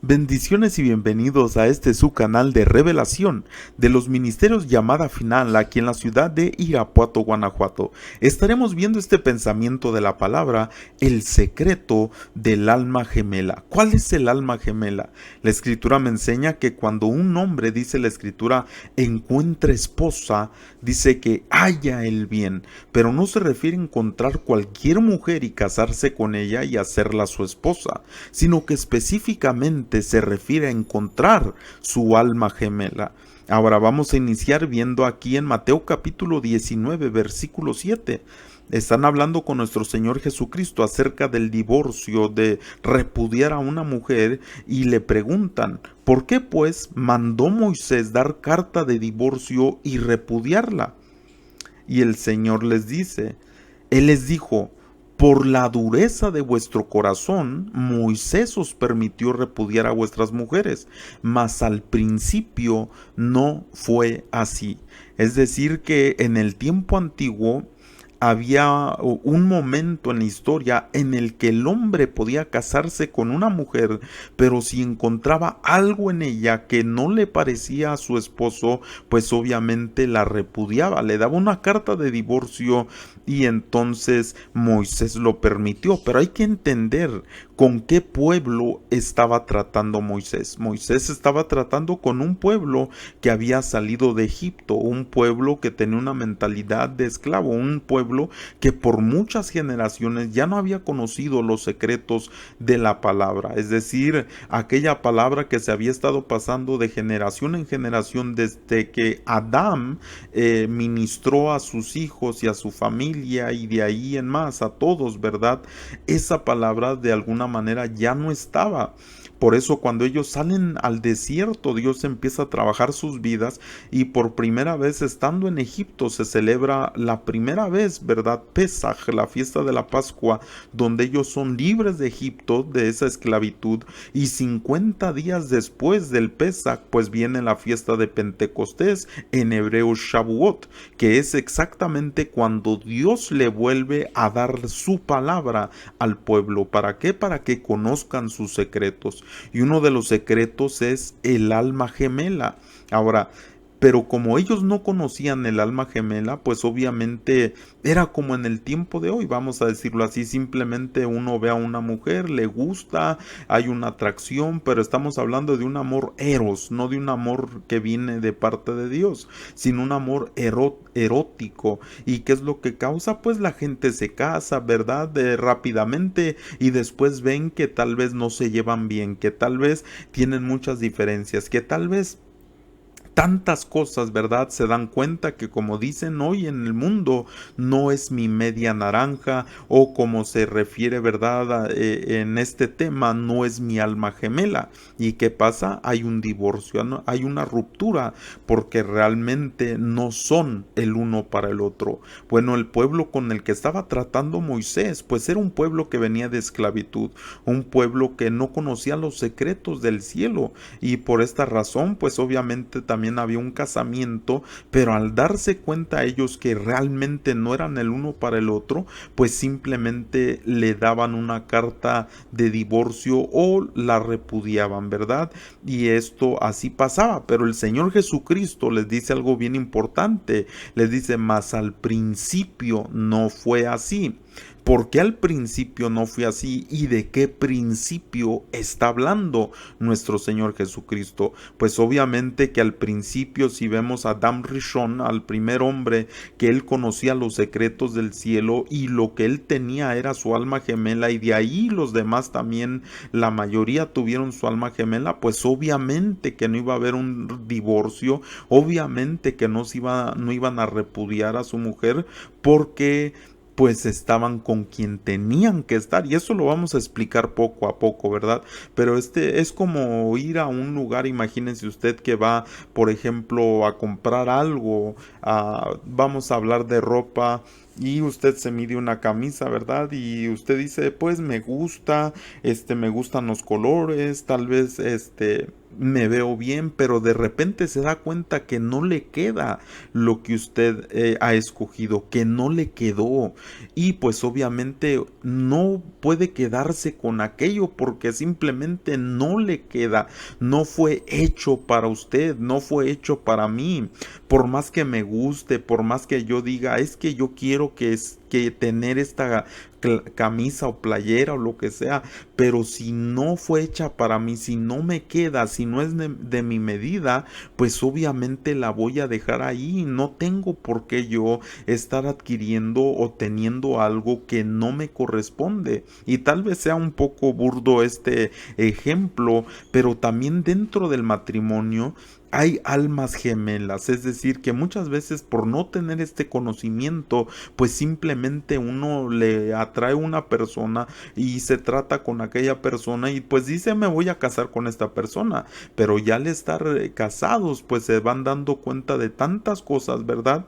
Bendiciones y bienvenidos a este su canal de revelación de los ministerios Llamada Final aquí en la ciudad de Irapuato, Guanajuato. Estaremos viendo este pensamiento de la palabra, el secreto del alma gemela. ¿Cuál es el alma gemela? La escritura me enseña que cuando un hombre, dice la escritura, encuentra esposa, dice que halla el bien, pero no se refiere a encontrar cualquier mujer y casarse con ella y hacerla su esposa, sino que específicamente se refiere a encontrar su alma gemela. Ahora vamos a iniciar viendo aquí en Mateo capítulo 19, versículo 7. Están hablando con nuestro Señor Jesucristo acerca del divorcio, de repudiar a una mujer, y le preguntan, ¿por qué pues mandó Moisés dar carta de divorcio y repudiarla? Y el Señor les dice, Él les dijo, por la dureza de vuestro corazón, Moisés os permitió repudiar a vuestras mujeres, mas al principio no fue así. Es decir, que en el tiempo antiguo había un momento en la historia en el que el hombre podía casarse con una mujer, pero si encontraba algo en ella que no le parecía a su esposo, pues obviamente la repudiaba, le daba una carta de divorcio y entonces Moisés lo permitió. Pero hay que entender con qué pueblo estaba tratando Moisés. Moisés estaba tratando con un pueblo que había salido de Egipto, un pueblo que tenía una mentalidad de esclavo, un pueblo que por muchas generaciones ya no había conocido los secretos de la palabra, es decir, aquella palabra que se había estado pasando de generación en generación desde que Adán ministró a sus hijos y a su familia y de ahí en más a todos, ¿verdad? Esa palabra de alguna manera ya no estaba. Por eso cuando ellos salen al desierto, Dios empieza a trabajar sus vidas y por primera vez estando en Egipto se celebra la primera vez, ¿verdad? Pesaj, la fiesta de la Pascua, donde ellos son libres de Egipto, de esa esclavitud, y 50 días después del Pesaj, pues viene la fiesta de Pentecostés, en hebreo Shavuot, que es exactamente cuando Dios le vuelve a dar su palabra al pueblo. ¿Para qué? Para que conozcan sus secretos. Y uno de los secretos es el alma gemela. Ahora, pero como ellos no conocían el alma gemela, pues obviamente era como en el tiempo de hoy, vamos a decirlo así, simplemente uno ve a una mujer, le gusta, hay una atracción, pero estamos hablando de un amor eros, no de un amor que viene de parte de Dios, sino un amor erótico. ¿Y qué es lo que causa? Pues la gente se casa, ¿verdad? Rápidamente y después ven que tal vez no se llevan bien, que tal vez tienen muchas diferencias, que tal vez tantas cosas, ¿verdad? Se dan cuenta que como dicen hoy en el mundo, no es mi media naranja o como se refiere, ¿verdad? En este tema, no es mi alma gemela. ¿Y qué pasa? Hay un divorcio, ¿no? Hay una ruptura porque realmente no son el uno para el otro. Bueno, el pueblo con el que estaba tratando Moisés, pues era un pueblo que venía de esclavitud, un pueblo que no conocía los secretos del cielo y por esta razón, pues obviamente también había un casamiento, pero al darse cuenta ellos que realmente no eran el uno para el otro, pues simplemente le daban una carta de divorcio o la repudiaban, ¿verdad? Y esto así pasaba, pero el Señor Jesucristo les dice algo bien importante, les dice, mas al principio no fue así. ¿Por qué al principio no fue así? ¿Y de qué principio está hablando nuestro Señor Jesucristo? Pues obviamente que al principio, si vemos a Adam Rishon, al primer hombre, que él conocía los secretos del cielo y lo que él tenía era su alma gemela, y de ahí los demás también, la mayoría tuvieron su alma gemela, pues obviamente que no iba a haber un divorcio, obviamente que no iban a repudiar a su mujer, porque pues estaban con quien tenían que estar, y eso lo vamos a explicar poco a poco, ¿verdad? Pero este es como ir a un lugar, imagínense usted que va, por ejemplo, a comprar algo, vamos a hablar de ropa, y usted se mide una camisa, ¿verdad? Y usted dice, pues me gusta, me gustan los colores, tal vez, me veo bien, pero de repente se da cuenta que no le queda lo que usted ha escogido, que no le quedó. Y pues obviamente no puede quedarse con aquello porque simplemente no le queda, no fue hecho para usted, no fue hecho para mí. Por más que me guste, por más que yo diga, es que yo quiero que tener esta camisa o playera o lo que sea, pero si no fue hecha para mí, si no me queda, si no es de mi medida, pues obviamente la voy a dejar ahí. No tengo por qué yo estar adquiriendo o teniendo algo que no me corresponde. Y tal vez sea un poco burdo este ejemplo, pero también dentro del matrimonio hay almas gemelas, es decir, que muchas veces por no tener este conocimiento, pues simplemente uno le atrae una persona y se trata con aquella persona y pues dice me voy a casar con esta persona, pero ya al estar casados pues se van dando cuenta de tantas cosas, ¿verdad?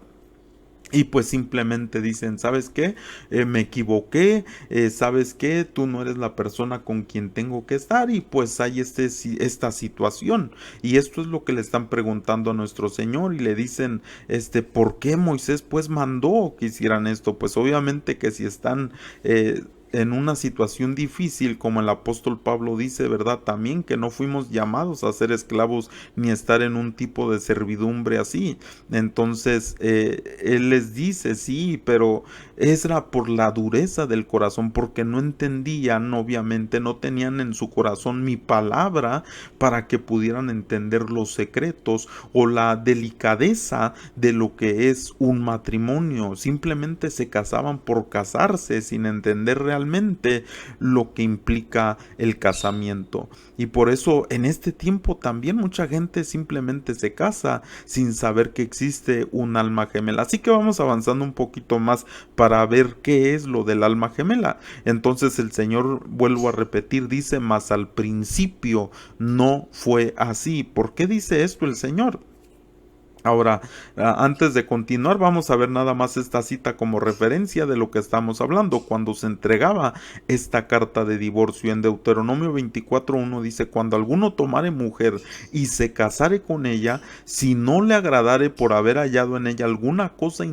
Y pues simplemente dicen, ¿sabes qué? Me equivoqué, ¿sabes qué? Tú no eres la persona con quien tengo que estar y pues hay esta situación. Y esto es lo que le están preguntando a nuestro Señor y le dicen, ¿por qué Moisés pues mandó que hicieran esto? Pues obviamente que si están en una situación difícil, como el apóstol Pablo dice, ¿verdad? También que no fuimos llamados a ser esclavos ni a estar en un tipo de servidumbre así. Entonces, él les dice, sí, pero era por la dureza del corazón, porque no entendían, obviamente, no tenían en su corazón mi palabra para que pudieran entender los secretos o la delicadeza de lo que es un matrimonio. Simplemente se casaban por casarse sin entender realmente lo que implica el casamiento. Y por eso en este tiempo también mucha gente simplemente se casa sin saber que existe un alma gemela. Así que vamos avanzando un poquito más para ver qué es lo del alma gemela. Entonces el Señor, vuelvo a repetir, dice, mas al principio no fue así. ¿Por qué dice esto el Señor? Ahora, antes de continuar, vamos a ver nada más esta cita como referencia de lo que estamos hablando. Cuando se entregaba esta carta de divorcio en Deuteronomio 24:1 dice, cuando alguno tomare mujer y se casare con ella, si no le agradare por haber hallado en ella alguna cosa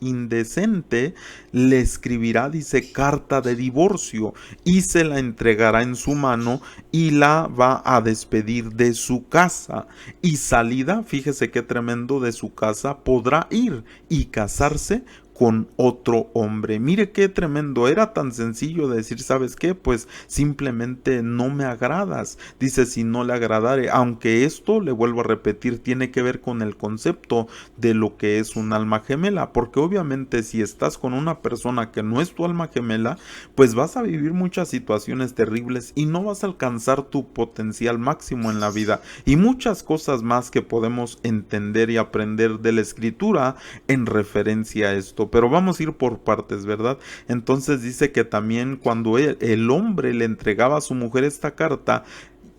indecente, le escribirá, dice, carta de divorcio y se la entregará en su mano y la va a despedir de su casa. Y salida, fíjese qué tremendo, de su casa podrá ir y casarse con otro hombre. Mire qué tremendo, era tan sencillo de decir, ¿sabes qué? Pues simplemente no me agradas. Dice, si no le agradare, aunque esto, le vuelvo a repetir, tiene que ver con el concepto de lo que es un alma gemela, porque obviamente si estás con una persona que no es tu alma gemela, pues vas a vivir muchas situaciones terribles y no vas a alcanzar tu potencial máximo en la vida y muchas cosas más que podemos entender y aprender de la escritura en referencia a esto. Pero vamos a ir por partes, ¿verdad? Entonces dice que también cuando el hombre le entregaba a su mujer esta carta,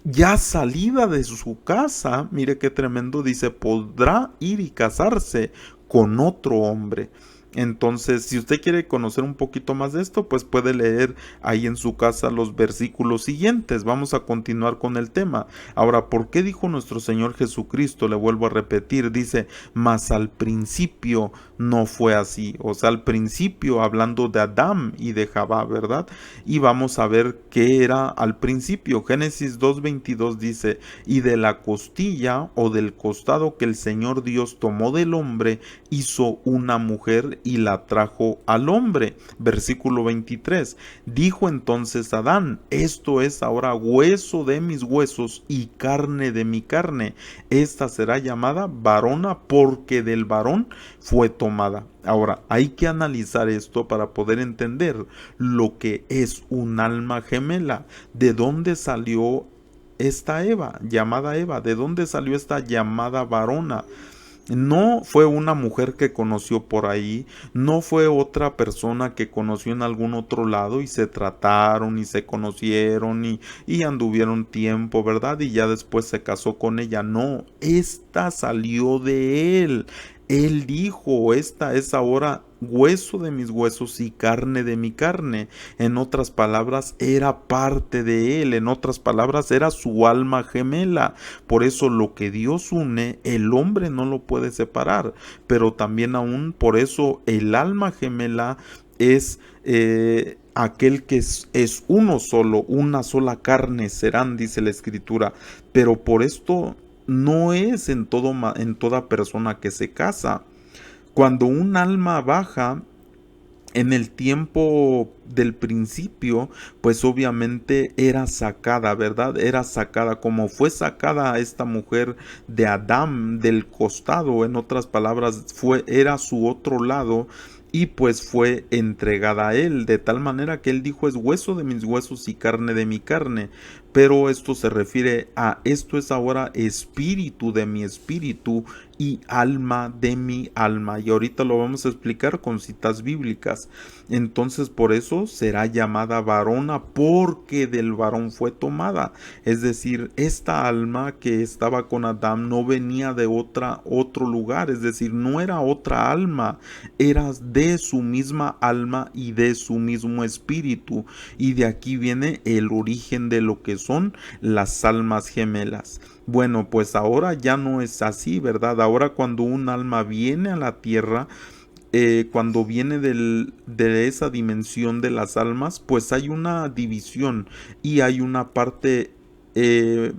ya salida de su casa, mire qué tremendo, dice, podrá ir y casarse con otro hombre. Entonces, si usted quiere conocer un poquito más de esto, pues puede leer ahí en su casa los versículos siguientes. Vamos a continuar con el tema. Ahora, ¿por qué dijo nuestro Señor Jesucristo? Le vuelvo a repetir, dice, mas al principio no fue así. O sea, al principio hablando de Adán y de Jabá, ¿verdad? Y vamos a ver qué era al principio. Génesis 2:22 dice, y de la costilla o del costado que el Señor Dios tomó del hombre, hizo una mujer y la trajo al hombre. Versículo 23. Dijo entonces Adán, esto es ahora hueso de mis huesos y carne de mi carne. Esta será llamada varona porque del varón fue tomada. Ahora, hay que analizar esto para poder entender lo que es un alma gemela. ¿De dónde salió esta Eva, llamada Eva? ¿De dónde salió esta llamada varona? No fue una mujer que conoció por ahí, no fue otra persona que conoció en algún otro lado y se trataron y se conocieron y anduvieron tiempo, ¿verdad? Y ya después se casó con ella. No, esta salió de él. Él dijo, esta es ahora hueso de mis huesos y carne de mi carne. En otras palabras, era parte de él, en otras palabras, era su alma gemela. Por eso lo que Dios une, el hombre no lo puede separar, pero también aún por eso el alma gemela es aquel que es uno solo, una sola carne serán, dice la escritura. Pero por esto no es en toda persona que se casa. Cuando un alma baja en el tiempo del principio, pues obviamente era sacada, ¿verdad? Era sacada como fue sacada esta mujer de Adán del costado, en otras palabras, era su otro lado. Y pues fue entregada a él, de tal manera que él dijo: es hueso de mis huesos y carne de mi carne. Pero esto se refiere a: esto es ahora espíritu de mi espíritu y alma de mi alma. Y ahorita lo vamos a explicar con citas bíblicas. Entonces por eso será llamada varona, porque del varón fue tomada. Es decir, esta alma que estaba con Adán no venía de otro lugar, es decir, no era otra alma, era de su misma alma y de su mismo espíritu. Y de aquí viene el origen de lo que son las almas gemelas. Bueno, pues ahora ya no es así, ¿verdad? Ahora cuando un alma viene a la tierra, cuando viene de esa dimensión de las almas, pues hay una división y hay una parte eh,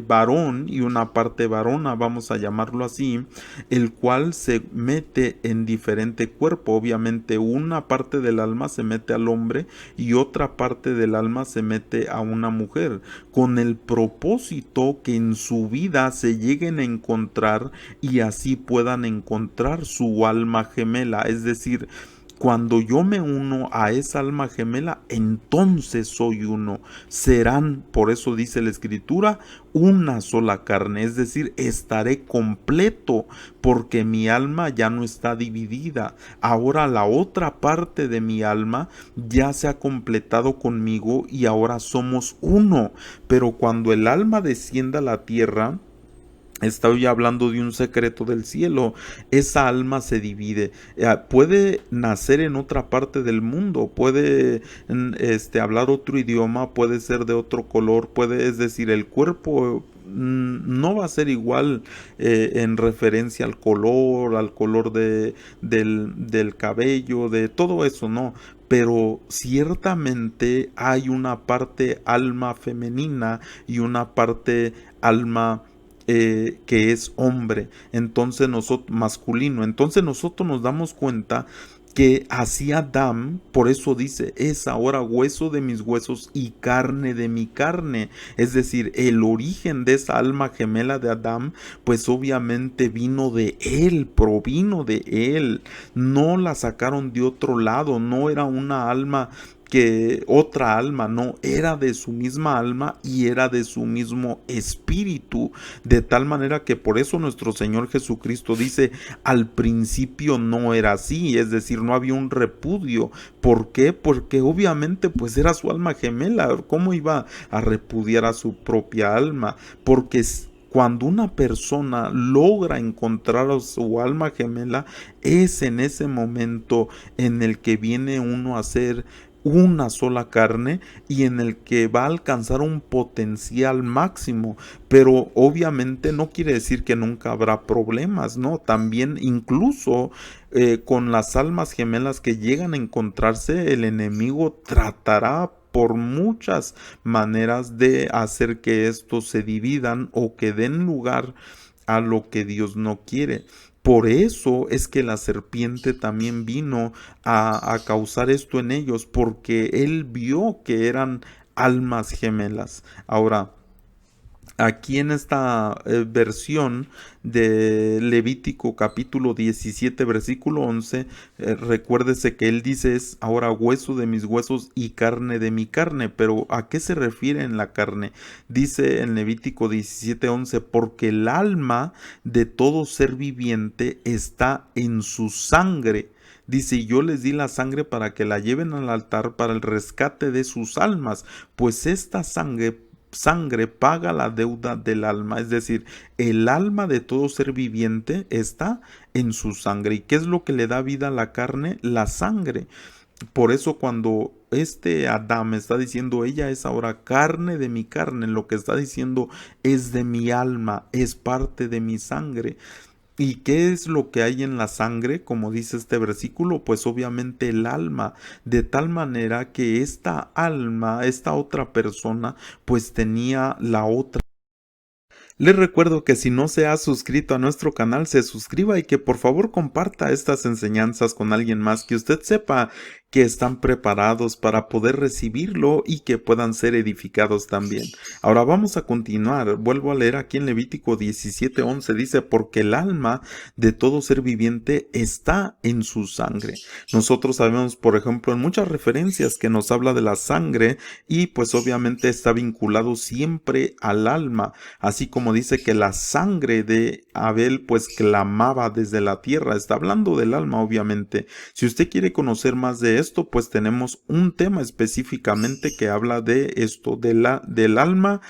varón y una parte varona, vamos a llamarlo así, el cual se mete en diferente cuerpo. Obviamente una parte del alma se mete al hombre y otra parte del alma se mete a una mujer, con el propósito que en su vida se lleguen a encontrar y así puedan encontrar su alma gemela. Es decir, cuando yo me uno a esa alma gemela, entonces soy uno. Serán, por eso dice la escritura, una sola carne. Es decir, estaré completo porque mi alma ya no está dividida. Ahora la otra parte de mi alma ya se ha completado conmigo y ahora somos uno. Pero cuando el alma descienda a la tierra, estoy hablando de un secreto del cielo. Esa alma se divide. Puede nacer en otra parte del mundo, puede hablar otro idioma, puede ser de otro color, es decir, el cuerpo no va a ser igual en referencia al color del cabello, de todo eso, no. Pero ciertamente hay una parte alma femenina y una parte alma que es hombre, entonces nosotros masculino. Entonces nosotros nos damos cuenta que así Adán, por eso dice: es ahora hueso de mis huesos y carne de mi carne. Es decir, el origen de esa alma gemela de Adán, pues obviamente vino de él, provino de él. No la sacaron de otro lado, no era una alma que otra alma, no, era de su misma alma y era de su mismo espíritu, de tal manera que por eso nuestro Señor Jesucristo dice: al principio no era así, es decir, no había un repudio. ¿Por qué? Porque obviamente pues era su alma gemela. ¿Cómo iba a repudiar a su propia alma? Porque cuando una persona logra encontrar a su alma gemela, es en ese momento en el que viene uno a ser una sola carne y en el que va a alcanzar un potencial máximo. Pero obviamente no quiere decir que nunca habrá problemas, ¿no? También incluso con las almas gemelas que llegan a encontrarse, el enemigo tratará por muchas maneras de hacer que estos se dividan o que den lugar a lo que Dios no quiere. Por eso es que la serpiente también vino a causar esto en ellos, porque él vio que eran almas gemelas. Ahora, aquí en esta versión de Levítico capítulo 17 versículo 11, recuérdese que él dice: es ahora hueso de mis huesos y carne de mi carne. Pero ¿a qué se refiere en la carne? Dice en Levítico 17:11: porque el alma de todo ser viviente está en su sangre. Dice: y yo les di la sangre para que la lleven al altar para el rescate de sus almas, pues esta sangre sangre paga la deuda del alma, es decir, el alma de todo ser viviente está en su sangre. ¿Y qué es lo que le da vida a la carne? La sangre. Por eso cuando este Adán está diciendo, ella es ahora carne de mi carne, lo que está diciendo es de mi alma, es parte de mi sangre. ¿Y qué es lo que hay en la sangre? Como dice este versículo, pues obviamente el alma, de tal manera que esta alma, esta otra persona, pues tenía la otra. Les recuerdo que si no se ha suscrito a nuestro canal, se suscriba y que por favor comparta estas enseñanzas con alguien más que usted sepa que están preparados para poder recibirlo y que puedan ser edificados también. Ahora vamos a continuar. Vuelvo a leer aquí en Levítico 17:11. Dice, porque el alma de todo ser viviente está en su sangre. Nosotros sabemos, por ejemplo, en muchas referencias que nos habla de la sangre y pues obviamente está vinculado siempre al alma, así como dice que la sangre de Abel pues clamaba desde la tierra. Está hablando del alma, obviamente. Si usted quiere conocer más de esto, pues tenemos un tema específicamente que habla de esto, del alma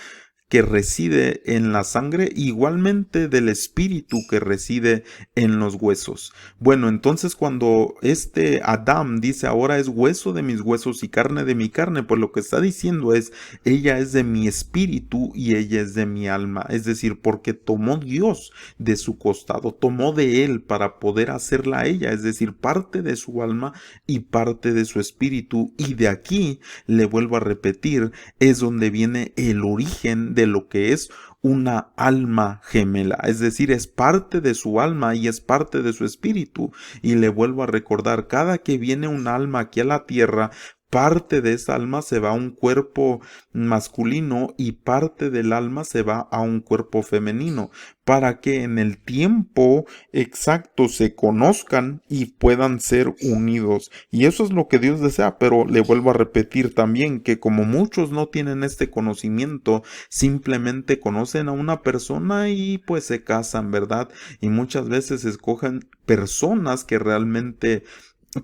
que reside en la sangre, igualmente del espíritu que reside en los huesos. Bueno, entonces cuando este Adán dice ahora es hueso de mis huesos y carne de mi carne, pues lo que está diciendo es ella es de mi espíritu y ella es de mi alma, es decir, porque tomó Dios de su costado, tomó de él para poder hacerla a ella, es decir, parte de su alma y parte de su espíritu, y de aquí, le vuelvo a repetir, es donde viene el origen de lo que es una alma gemela, es decir, es parte de su alma y es parte de su espíritu. Y le vuelvo a recordar, cada que viene un alma aquí a la tierra, parte de esa alma se va a un cuerpo masculino y parte del alma se va a un cuerpo femenino, para que en el tiempo exacto se conozcan y puedan ser unidos. Y eso es lo que Dios desea, pero le vuelvo a repetir también que como muchos no tienen este conocimiento, simplemente conocen a una persona y pues se casan, ¿verdad? Y muchas veces escogen personas que realmente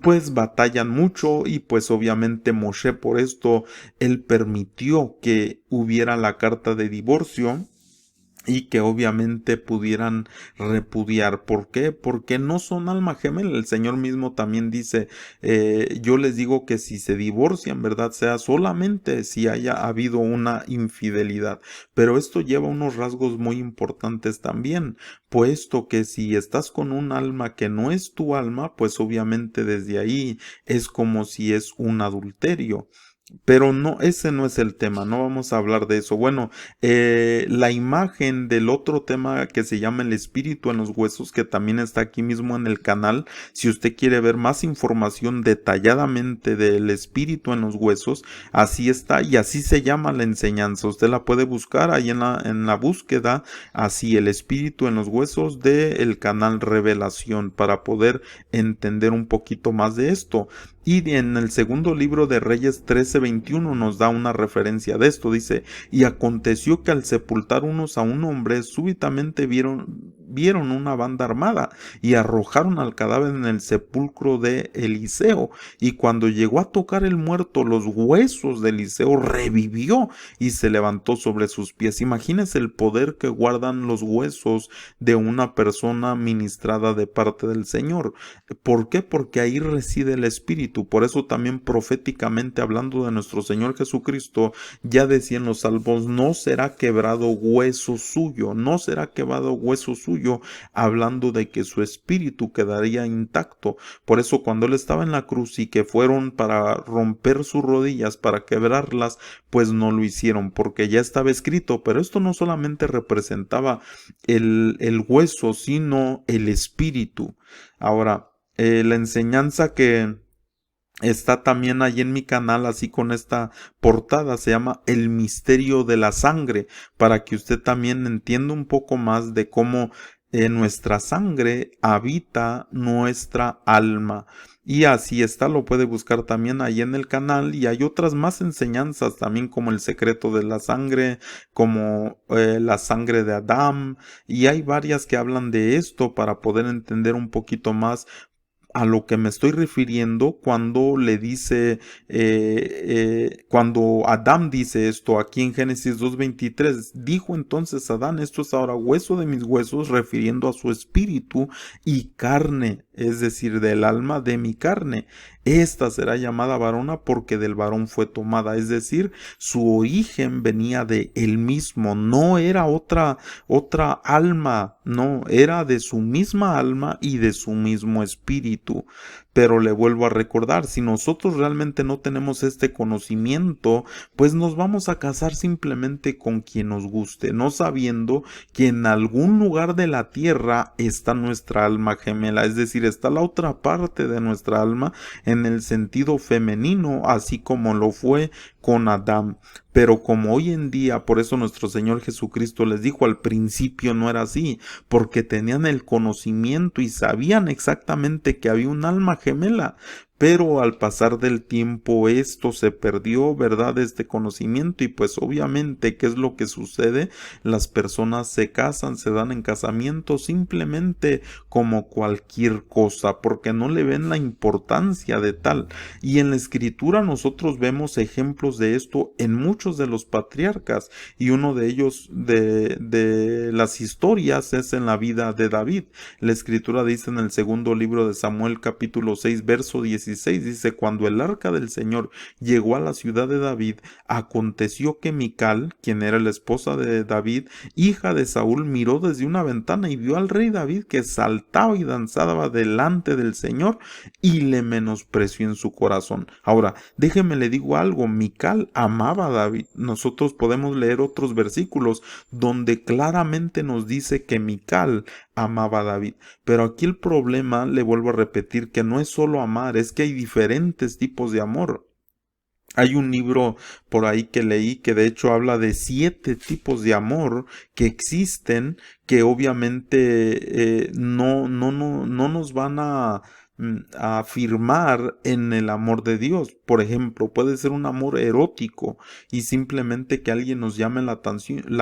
pues batallan mucho, y pues obviamente Moshe por esto él permitió que hubiera la carta de divorcio y que obviamente pudieran repudiar. ¿Por qué? Porque no son alma gemela. El Señor mismo también dice, yo les digo que si se divorcian, ¿verdad? Sea solamente si haya habido una infidelidad. Pero esto lleva unos rasgos muy importantes también, puesto que si estás con un alma que no es tu alma, pues obviamente desde ahí es como si es un adulterio. Pero no, ese no es el tema, no vamos a hablar de eso. Bueno, la imagen del otro tema que se llama el espíritu en los huesos, que también está aquí mismo en el canal, si usted quiere ver más información detalladamente del espíritu en los huesos, así está y así se llama la enseñanza. Usted la puede buscar ahí en la búsqueda, así el espíritu en los huesos del canal Revelación, para poder entender un poquito más de esto. Y en el segundo libro de Reyes 13:21 nos da una referencia de esto. Dice, y aconteció que al sepultar unos a un hombre, súbitamente vieron una banda armada y arrojaron al cadáver en el sepulcro de Eliseo. Y cuando llegó a tocar el muerto, los huesos de Eliseo revivió y se levantó sobre sus pies. Imagínese el poder que guardan los huesos de una persona ministrada de parte del Señor. ¿Por qué? Porque ahí reside el Espíritu. Por eso también proféticamente hablando de nuestro Señor Jesucristo, ya decían los salmos, no será quebrado hueso suyo, no será quebrado hueso suyo, hablando de que su espíritu quedaría intacto. Por eso cuando Él estaba en la cruz y que fueron para romper sus rodillas, para quebrarlas, pues no lo hicieron, porque ya estaba escrito. Pero esto no solamente representaba el hueso, sino el espíritu. Ahora, la enseñanza que está también ahí en mi canal, así con esta portada, se llama El misterio de la sangre, para que usted también entienda un poco más de cómo en nuestra sangre habita nuestra alma. Y así está, lo puede buscar también ahí en el canal, y hay otras más enseñanzas también, como el secreto de la sangre, como la sangre de Adán, y hay varias que hablan de esto para poder entender un poquito más a lo que me estoy refiriendo cuando le dice, cuando Adán dice esto aquí en Génesis 2:23, dijo entonces Adán, esto es ahora hueso de mis huesos, refiriendo a su espíritu y carne, es decir, del alma de mi carne. Esta será llamada varona porque del varón fue tomada, es decir, su origen venía de él mismo, no era otra alma, no, era de su misma alma y de su mismo espíritu. Pero le vuelvo a recordar, si nosotros realmente no tenemos este conocimiento, pues nos vamos a casar simplemente con quien nos guste, no sabiendo que en algún lugar de la tierra está nuestra alma gemela, es decir, está la otra parte de nuestra alma en el sentido femenino, así como lo fue con Adán. Pero como hoy en día, por eso nuestro Señor Jesucristo les dijo, al principio no era así, porque tenían el conocimiento y sabían exactamente que había un alma gemela. Pero al pasar del tiempo esto se perdió, ¿verdad? Este conocimiento y pues obviamente, ¿qué es lo que sucede? Las personas se casan, se dan en casamiento simplemente como cualquier cosa, porque no le ven la importancia de tal. Y en la escritura nosotros vemos ejemplos de esto en muchos de los patriarcas, y uno de ellos de las historias es en la vida de David. La escritura dice en el segundo libro de Samuel capítulo 6 verso 16, dice: cuando el arca del Señor llegó a la ciudad de David, aconteció que Mical, quien era la esposa de David, hija de Saúl, miró desde una ventana y vio al rey David que saltaba y danzaba delante del Señor y le menospreció en su corazón. Ahora, déjeme le digo algo, Mical amaba a David. Nosotros podemos leer otros versículos donde claramente nos dice que Mical amaba a David. Pero aquí el problema, le vuelvo a repetir, que no es solo amar, es que hay diferentes tipos de amor. Hay un libro por ahí que leí que de hecho habla de 7 tipos de amor que existen, que obviamente no nos van a afirmar en el amor de Dios. Por ejemplo, puede ser un amor erótico y simplemente que alguien nos llame la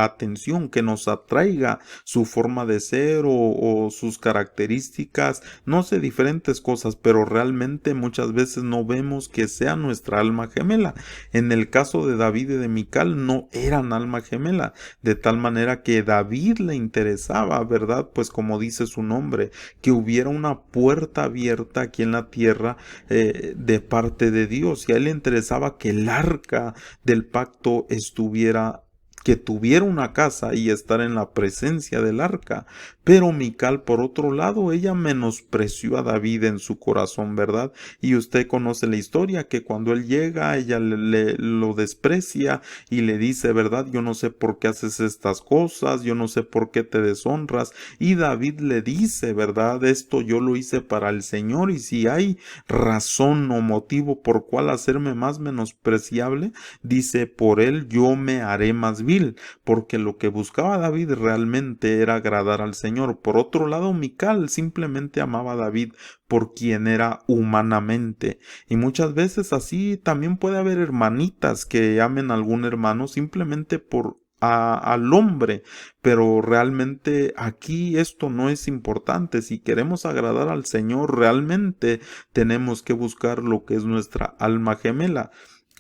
atención, que nos atraiga su forma de ser o sus características, no sé, diferentes cosas, pero realmente muchas veces no vemos que sea nuestra alma gemela. En el caso de David y de Mical no eran alma gemela, de tal manera que David le interesaba, ¿verdad? Pues como dice su nombre, que hubiera una puerta abierta aquí en la tierra de parte de Dios, y a él le interesaba que el arca del pacto estuviera, que tuviera una casa y estar en la presencia del arca. Pero Mical, por otro lado, ella menospreció a David en su corazón, ¿verdad? Y usted conoce la historia, que cuando él llega, ella lo desprecia y le dice, ¿verdad? Yo no sé por qué haces estas cosas, yo no sé por qué te deshonras. Y David le dice, ¿verdad? Esto yo lo hice para el Señor, y si hay razón o motivo por cual hacerme más menospreciable, dice, por él yo me haré más vil, porque lo que buscaba David realmente era agradar al Señor. Por otro lado, Mical simplemente amaba a David por quien era humanamente. Y muchas veces así también puede haber hermanitas que amen a algún hermano simplemente por al hombre, pero realmente aquí esto no es importante. Si queremos agradar al Señor, realmente tenemos que buscar lo que es nuestra alma gemela.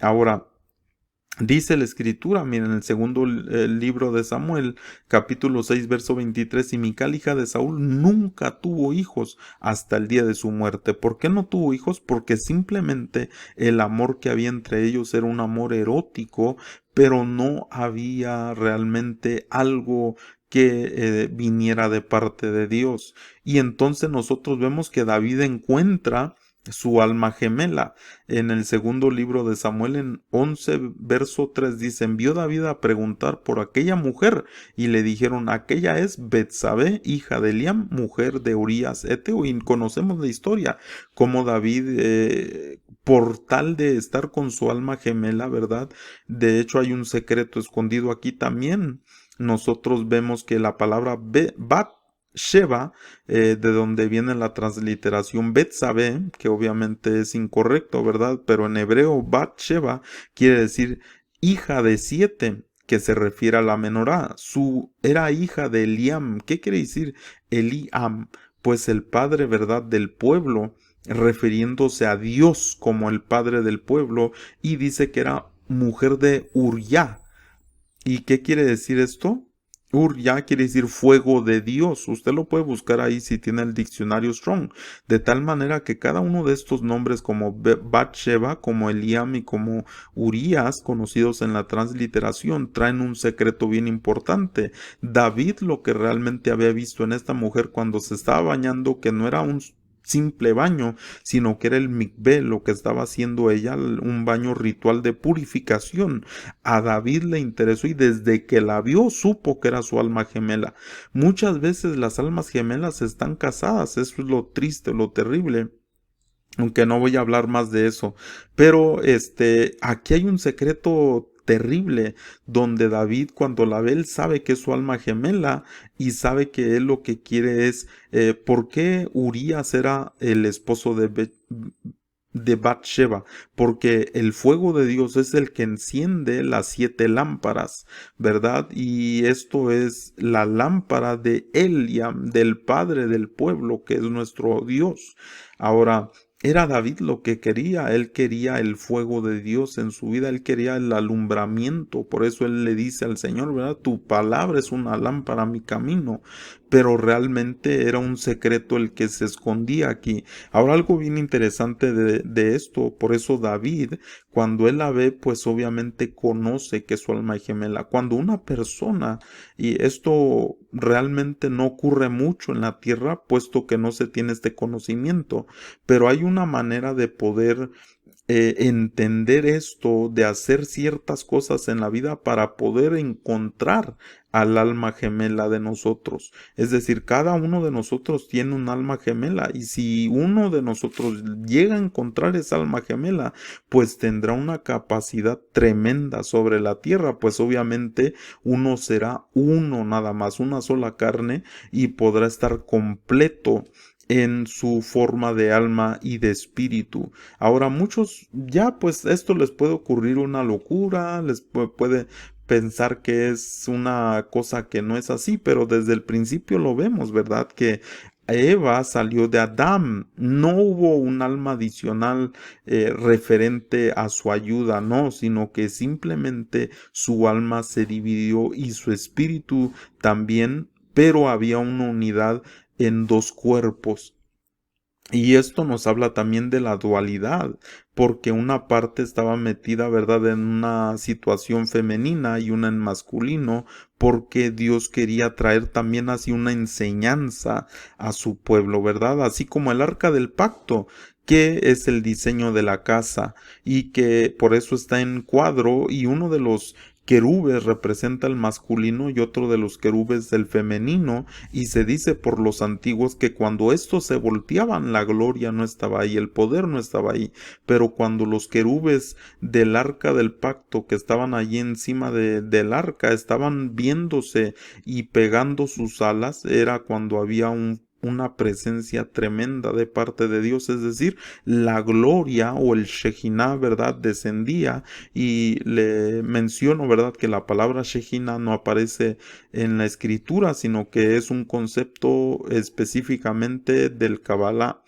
Ahora, dice la escritura, miren, el segundo libro de Samuel, capítulo 6, verso 23, y Mical, hija de Saúl, nunca tuvo hijos hasta el día de su muerte. ¿Por qué no tuvo hijos? Porque simplemente el amor que había entre ellos era un amor erótico, pero no había realmente algo que viniera de parte de Dios. Y entonces nosotros vemos que David encuentra su alma gemela. En el segundo libro de Samuel, en 11 verso 3, dice: envió David a preguntar por aquella mujer, y le dijeron: aquella es Betsabé, hija de Eliam, mujer de Urías Eteo. Y conocemos la historia, como David, por tal de estar con su alma gemela, ¿verdad? De hecho, hay un secreto escondido aquí también. Nosotros vemos que la palabra Bat Sheba, de donde viene la transliteración Betsabé, que obviamente es incorrecto, ¿verdad? Pero en hebreo Bat Sheba quiere decir hija de 7, que se refiere a la menorá. Era hija de Eliam. ¿Qué quiere decir Eliam? Pues el padre, ¿verdad?, del pueblo. refiriéndose a Dios como el padre del pueblo, y dice que era mujer de Uriah. ¿Y qué quiere decir esto? Ya quiere decir fuego de Dios. Usted lo puede buscar ahí si tiene el diccionario Strong. De tal manera que cada uno de estos nombres como Bathsheba, como Eliam y como Urias, conocidos en la transliteración, traen un secreto bien importante. David lo que realmente había visto en esta mujer cuando se estaba bañando, que no era un simple baño, sino que era el mikveh, lo que estaba haciendo ella, un baño ritual de purificación. A David le interesó y desde que la vio supo que era su alma gemela. Muchas veces las almas gemelas están casadas, eso es lo triste, lo terrible. Aunque no voy a hablar más de eso. Pero aquí hay un secreto terrible donde David cuando la ve él sabe que es su alma gemela y sabe que él lo que quiere es ¿por qué Urías era el esposo de Bathsheba? Porque el fuego de Dios es el que enciende las 7 lámparas, ¿verdad? Y esto es la lámpara de Eliam, del padre del pueblo, que es nuestro Dios. Ahora, era David lo que quería, él quería el fuego de Dios en su vida, él quería el alumbramiento, por eso él le dice al Señor, ¿verdad? Tu palabra es una lámpara a mi camino, pero realmente era un secreto el que se escondía aquí. Ahora algo bien interesante de esto, por eso David, cuando él la ve, pues obviamente conoce que es su alma gemela. Cuando una persona, y esto realmente no ocurre mucho en la tierra, puesto que no se tiene este conocimiento, pero hay una manera de poder entender esto, de hacer ciertas cosas en la vida para poder encontrar al alma gemela de nosotros. Es decir, cada uno de nosotros tiene un alma gemela y si uno de nosotros llega a encontrar esa alma gemela, pues tendrá una capacidad tremenda sobre la tierra, pues obviamente uno será uno nada más, una sola carne y podrá estar completo en su forma de alma y de espíritu. Ahora muchos ya pues esto les puede ocurrir una locura, les puede pensar que es una cosa que no es así, pero desde el principio lo vemos, ¿verdad? Que Eva salió de Adán, no hubo un alma adicional referente a su ayuda, no, sino que simplemente su alma se dividió y su espíritu también, pero había una unidad en dos cuerpos. Y esto nos habla también de la dualidad, porque una parte estaba metida, ¿verdad?, en una situación femenina y una en masculino, porque Dios quería traer también así una enseñanza a su pueblo, ¿verdad? Así como el arca del pacto, que es el diseño de la casa y que por eso está en cuadro y uno de los querubes representa el masculino y otro de los querubes el femenino, y se dice por los antiguos que cuando estos se volteaban la gloria no estaba ahí, el poder no estaba ahí, pero cuando los querubes del arca del pacto que estaban allí encima del arca estaban viéndose y pegando sus alas, era cuando había una presencia tremenda de parte de Dios, es decir, la gloria o el Shekinah, ¿verdad?, descendía. Y le menciono, ¿verdad?, que la palabra Shekinah no aparece en la escritura, sino que es un concepto específicamente del Kabbalah,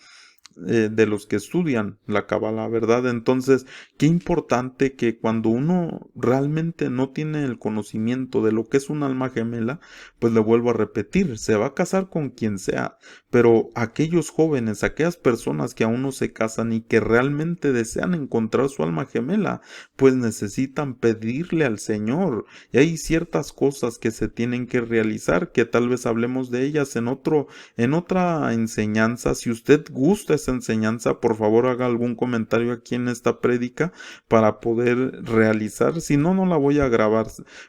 de los que estudian la Kabbalah, ¿verdad? Entonces, qué importante que cuando uno realmente no tiene el conocimiento de lo que es un alma gemela, pues le vuelvo a repetir, se va a casar con quien sea, pero aquellos jóvenes, aquellas personas que aún no se casan y que realmente desean encontrar su alma gemela, pues necesitan pedirle al Señor. Y hay ciertas cosas que se tienen que realizar, que tal vez hablemos de ellas en otra enseñanza. Si usted gusta esa enseñanza, por favor haga algún comentario aquí en esta prédica para poder realizar. Si no, no la voy a grabar.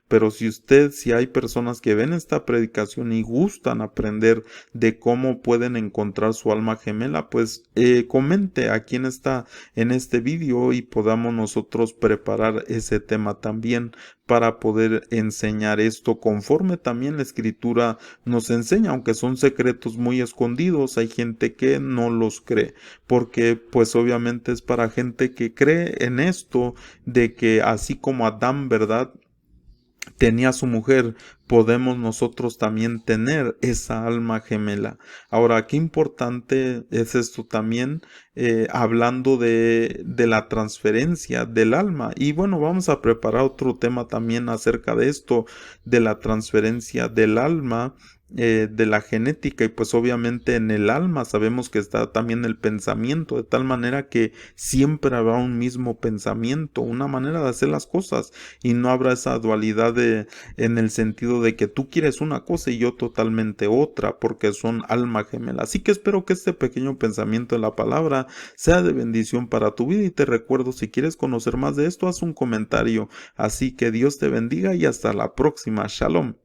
Pero si hay personas que ven esta predicación y gustan aprender de cómo pueden encontrar su alma gemela, pues comente aquí en este vídeo y podamos nosotros preparar ese tema también para poder enseñar esto conforme también la escritura nos enseña, aunque son secretos muy escondidos, hay gente que no los cree, porque pues obviamente es para gente que cree en esto de que así como Adán, ¿verdad?, tenía a su mujer, podemos nosotros también tener esa alma gemela. Ahora, qué importante es esto también, hablando de la transferencia del alma. Y bueno, vamos a preparar otro tema también acerca de esto, de la transferencia del alma, de la genética. Y pues obviamente en el alma sabemos que está también el pensamiento, de tal manera que siempre habrá un mismo pensamiento, una manera de hacer las cosas, y no habrá esa dualidad en el sentido de que tú quieres una cosa y yo totalmente otra, porque son alma gemela. Así que espero que este pequeño pensamiento de la palabra sea de bendición para tu vida, y te recuerdo, si quieres conocer más de esto, haz un comentario. Así que Dios te bendiga y hasta la próxima. Shalom.